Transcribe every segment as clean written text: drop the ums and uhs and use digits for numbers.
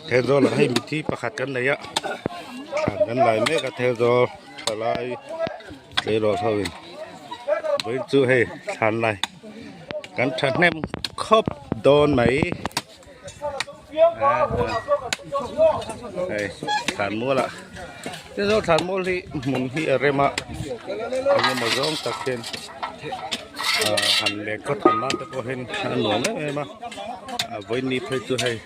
theo do là hay bị thi bạc hạt cân này á hạt cân lại mấy cái theo do trở lại để rồi thôi với chưa hay thàn này cắn thàn nem khớp đòn mấy đây thàn mua lại thế do thàn mua thì muốn hi ở đây mà nhưng mà giống tập trên hành lệ có thàn mang tới có hình nón đấy mà với nịp hay chưa hay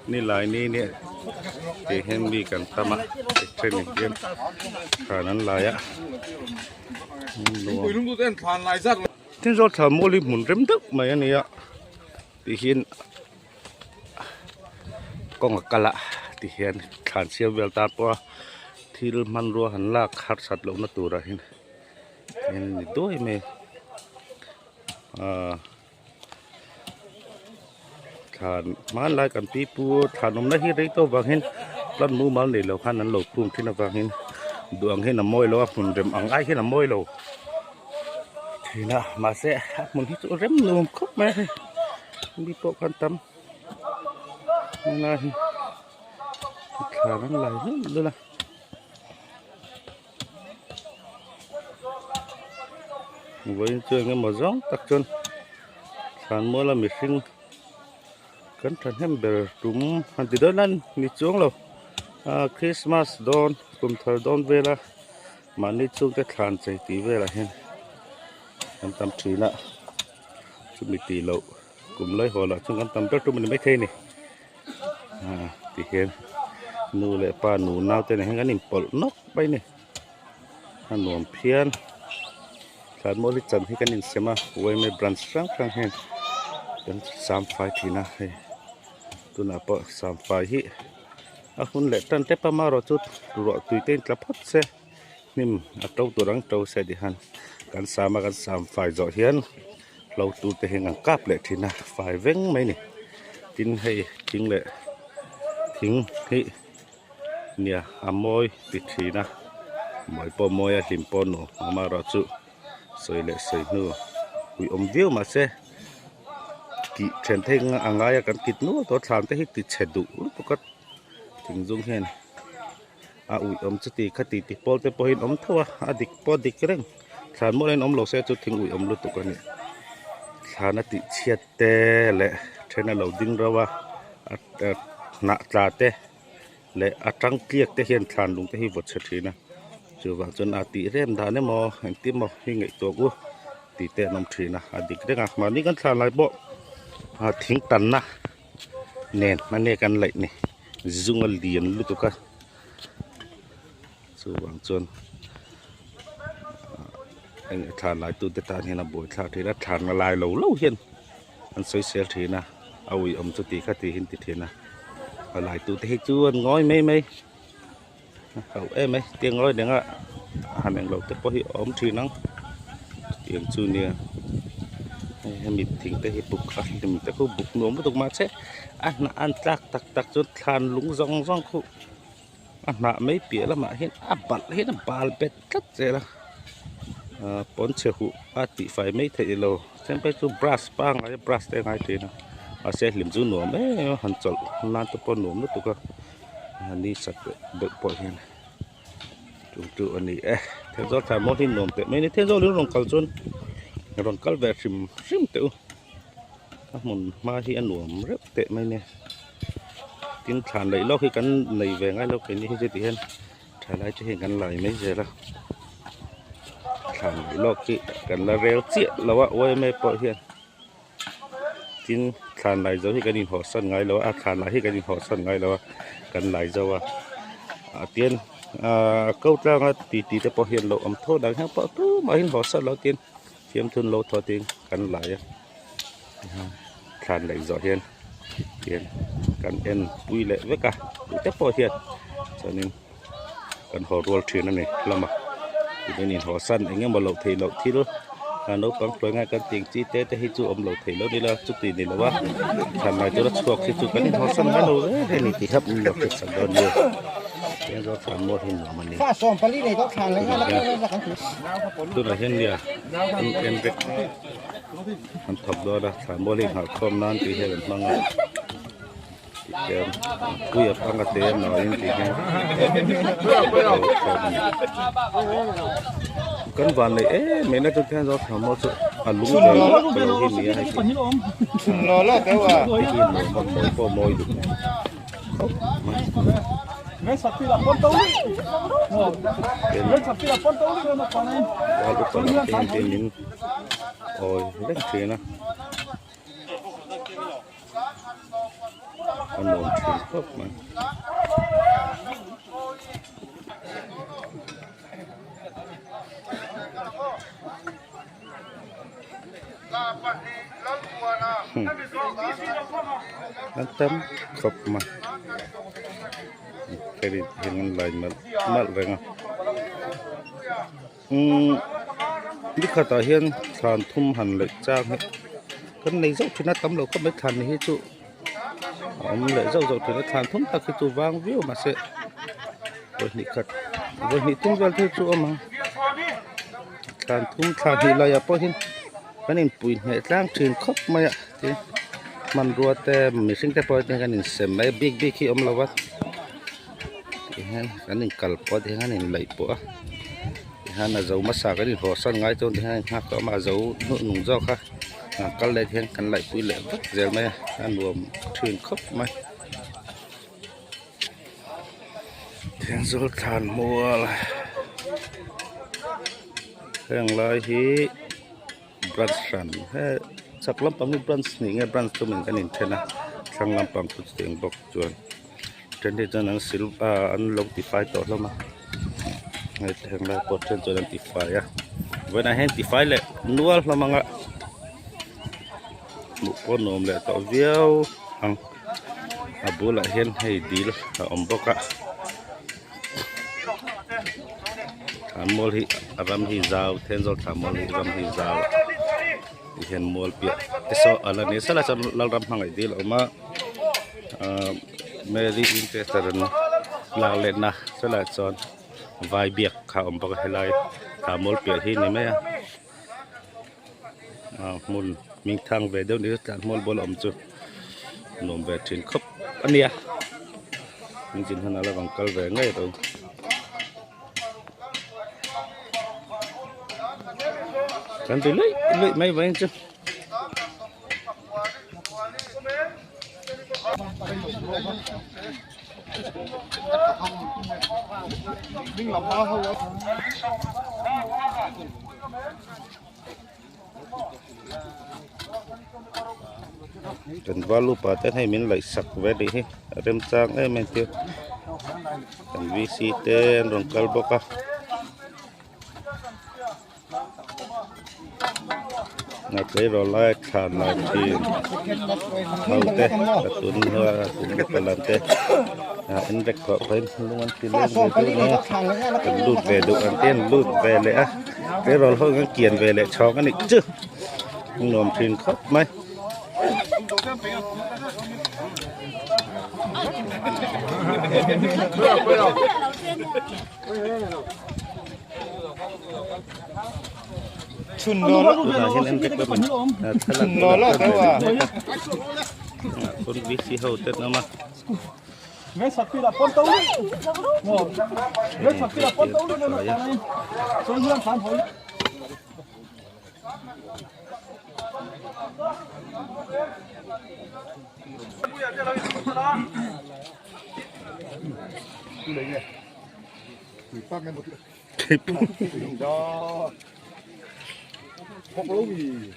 ni lại ni nè thì hem đi cần tâm á trên này kia khả năng lại á thế do thợ mua li muốn rếm tức mà anh ạ thì hiện con ngọc cala thì hiện khán siêu về ta qua thì man rùa hắn là khát sát lâu nó tù ra hiện nên đôi mày thàn má lại cần pi pu thàn ông đấy đấy tôi vàng hen lần mua máu để lâu khăn ăn lâu cùng khi nào vàng hen đường hen là môi lâu phun rem ăn ai hen là môi lâu thì nào mà sẽ muốn hít chỗ rem luôn khúc mẹ đi bộ quan tâm là khả năng lại hết luôn là với chơi cái màu giống đặc trưng thàn mua là mì sinh cẩn thận hem bờ trúng anh từ đó lên nít xuống rồi Christmas đón cùng thời đón về là mà nít xuống cái thàn chạy tí về là hen em tâm trí nè chúng mình tỷ lậu cùng lấy hồ là chúng em tâm rất chúng mình mấy thế này thì hen nụ lệ pa nụ nào tên này hay cái niệm bol nóc bay này anh nuông phiền thàn mua lít chấm hay cái niệm xem mà quay mấy brand sáng sang hen đến sắm phải thì na hay tôi nãy bỏ sắm phải hi hun lệ tan tép mà rồi chút rồi tùy tên là phát xe nim trâu tôi đang trâu xe đi hanกันสามกันสามฝ่ายจ่อเฮียนเราตูแต่เห็นกันกลับเลยทีน่ะฝ่ายเว้งไหมนี่ทิ้งให้ทิ้งเลยทิ้งให้เนี่ยอามอยปิดทีนะหมอยปอมอยลิมปอนูมารอจุสวยเลยสวยนัววิอมเดียวมาเสกิเช่นเท่งอ่างไงกันกิดนัวตัวทานแต่ให้ติดเฉดุปกติถึงจุงเห็นวิอมจุติคติติปอลแต่พอเห็นอมทั่วดิกปอดิกเร่งฐานโมเลนอมโลเซจุดทิ้งอุยอมลุตุกันนี่ฐานติเชียเตเละเทนเราดิ้งเราว่าหนักจ่าเตเละจังเกียกเตเห็นฐานลุงเตหิวดเฉยนะจูว่าจนอาติเริ่มฐานเนี่ยมอเห็นติมอหิงไอตัวกูติเตนมทีนะดิกเรื่องมานี่กันฐานไรบ่ทิ้งตันนะเน้นมันเนี่ยกันเลยนี่จุงอลีนลุตุกันจูว่าจนทานหลายตัวแต่ทานเห็นนะบ่อยทานที่ละทานละลายเหลาเห็นมันสวยเสียทีนะเอาอีอมจุติคติเห็นติดเห็นนะหลายตัวแต่ให้จวนง้อยไม่เอาไหมเตียงง้อยเดี๋ยวหันอย่างเราแต่พอให้อมทีนังเตียงจูเนียให้มีทิ้งแต่ให้บุกอันมีแต่เขาบุกหนุ่มไม่ต้องมาเช่อันตักจนทานลุงซองคู่อันไม่เปียแล้วมาเห็นบัดเห็นบาลเป็ดกัดเจละปนเชือกอาติไฟไม่เทโลเช่นไปจูบรัสปังอะไรบรัสได้ไงทีนะเสียหลิมจูหนุ่มหันจลนานตัวปนหนุ่มนั่นตัวก็นี่สัตว์เด็กปล่อยเห็นจู่อันนี้เทศทำมอที่หนุ่มแต่ไม่ได้เทศเรื่องรองกัลจนรองกัลแบบริมเต๋อมันมาที่อันหนุ่มเร็วเตะไม่เนี่ยกินทานเลยล็อกให้กันในแหวงไอ้ล็อกไปนี่ให้จะตีเห็นถ่ายไล่จะเห็นกันไหลไม่เจอแล้วทานลอกกิกันละเร็วเจี๊ยแล้วว่าโอ้ยไม่ปล่อยเฮียนกินทานไหลเจ้าที่กันดินหอสั้นไงแล้วว่าทานไหลที่กันดินหอสั้นไงแล้วว่ากันไหลเจ้าว่าเตียนเก้าจ้างตีแต่พอเฮียนเราอมโทษดังแห้งปะตู้มาเห็นหอสั้นเราเตียนเทียมทุนเราทอเตียนกันไหลทานไหลเจ้าเฮียนเตียนกันเอ็นปุยเละไว้กะแต่พอเฮียนฉะนั้นกันหอรัวเทียนนั่นเองละมาที่นี่หัวสั้นอย่างเงี้ยมาหลอกทีรู้นกปังปล่อยง่ายกันเตียงจีเต้แต่ให้จูอมหลอกทีแล้วนี่ละจุดตีนี่ละว่าทำไมตัวละชัวร์ที่จุดกันนี่หัวสั้นกันเลยให้นี่ที่ครับหลอกติดสันดอนเยอะยังเราทำหมดที่หนูมันนี่ฟ้าส่งไปนี่เลยต้องทานเลยนะตัวละเช่นเดียวเป็นมันถับด้วยละทำหมดที่หาคอมนั่นที่เห็นบ้าง Kèm quy ở trong cái tiền nói những gì nghe cân vần này ấy mấy nay tôi theo do thằng mua sự lúng về đầu hiên này hay gì nó là cái gì cái hiên này một số môi được mấy sắp đi là con tấu đi mấy sắp đi là con tấu đi mà con này qua lúc còn là tiền những ôi rất thế nào con nồn chuyển khớp mà nó tấm khớp mà cái gì hiện lại mà mất rồi nè đi khởi tàu hiên thàn thum hẳn lại trang hết cái này dốc thì nó tấm lâu không mấy thàn này hết chú ông lại dốc thì nó thàn thum ta cái chú vang view mà sẽ rồi nị khật rồi nị tung vào theo chú mà thàn thum thàn thì lại à po hiên cái này bùi hệ trang truyền khóc mà ạ thìมันรัวแต่ไม่สิ่งแต่พอที่กันนี่เสมัยบิ๊กขี้อมละวัดที่ฮันกันนี่กัลปอที่ฮันนี่ไหลปัวที่ฮันน่ะเจ้ามาสากันนี่พอสั่งง่ายจนที่ฮันฮักก็มาเจ้าหนุ่งเจ้าค่ะกันเลยที่ฮันกันไหลปุยไหลวัดเจ้าไหมฮันรวมชื่นครบไหมเทียนสุลทานมัวละเครื่องลอยฮีบรัชชันให้สักลำปังนี่บรันส์นี่ไงบรันส์ตัวเหมือนกันนี่เท่านะทางลำปังพุทธเสียงบอกจวนเช่นที่จะนั่งสิลอันลงติไฟต่อแล้วมาไอ้ทางแรกปวดเช่นจะนั่งติไฟอ่ะเวลาเห็นติไฟเลยนัวแล้วมั้งอ่ะบุกคนนมเลยต่อเวียวอังบุละเห็นให้ดีละอมบอกอ่ะอันมอลฮีรำฮีซาวเทนซอลทามอลฮีรำฮีซาวเห็นมัวเปียแต่สอะไรนี่สละจนเรารำพังไอ้ดีเรามาไม่ได้อินเตอร์แต่ละลาเล่นนะสละจนวายเบียกข่าวบอกให้ไล่ข่าวมัวเปียที่นี่ไหมมุนมีทางเวเดียวนี้การมัวบอลอมจุหนุ่มเวทินครบอันเนี้ยจริงๆขนาดเราบังคับเวง่ายตรงกันไปเลยไม่ไหวจ้ะจนว่าลูกป้าจะให้มันไหลสักเวดีเริ่มสร้างไอ้แม่เตี้ยกันวิสิเตนรองกลบกะนักเรียนรอทานนาทีเอาเตะตุนหัวตุนกระลันเตะอันเด็กก็เป็นลุงอันที่เล่นไปดูนะเป็นลูดเวดูอันเต้นลูดเวเลยอ่ะเรียนรอเขาเกี่ยนเวเลยชอกันอีกจื้อหนุ่มทีนครับไหมชุนโนล่ะเห็นอันเด็กแบบนี้ชุนโนล่ะแต่ว่าคนวิสิเขาเต็มนะมาไม่สับปีละปนตู้ไม่สับปีละปนตู้เลยนะตอนนี้ส่วนเรื่องสามหอยphát ngay một đó không có gì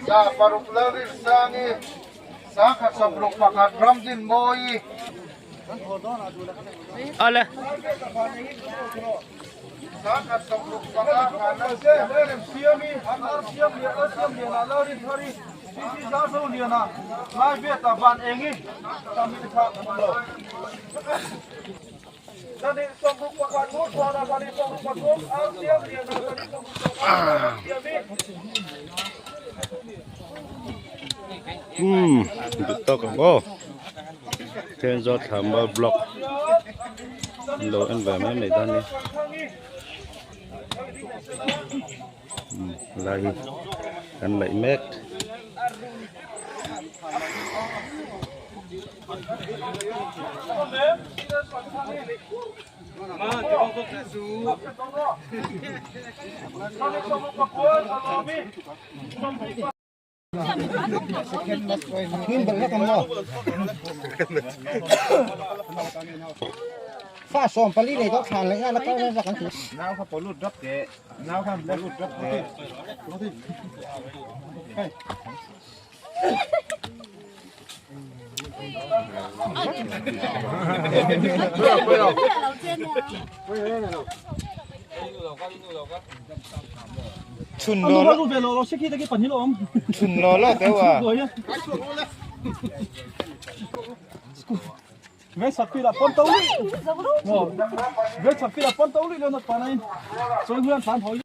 Ya, para o plano de sangue, สักสมรุกประกาศพร้อมดินโมย เอาเลย สักสมรุกประกาศผ่านนั้นเสียเรื่องเสียมีหันหน้าเสียมีเสียมีนะเราดิทารีที่จะสู้เรียนะนายเบียตาบานเองนี่ทำให้ข้ามันเลยตอนนี้สมรุกประกาศทุกคนนะตอนนี้สมรุกประกาศเอาเสียมีนะตอนนี้สมรุกประกาศเสียมี to còn có thêm do thảm bờ block đồ ăn về mấy này đi lại ăn lại mét pha xòm pali này có khàn lấy ra nó có ra cái thứ nào không có lụt rất kệ nào không có lụt rất kệ chun Anh lo nó về lò xích cái phần như lò không? chun lo cái à Rồi nhá. Vé sập phi là con tấu đi. Vé sập phi là con tấu đi lên nó còn này. Rồi nguyên phản hồi.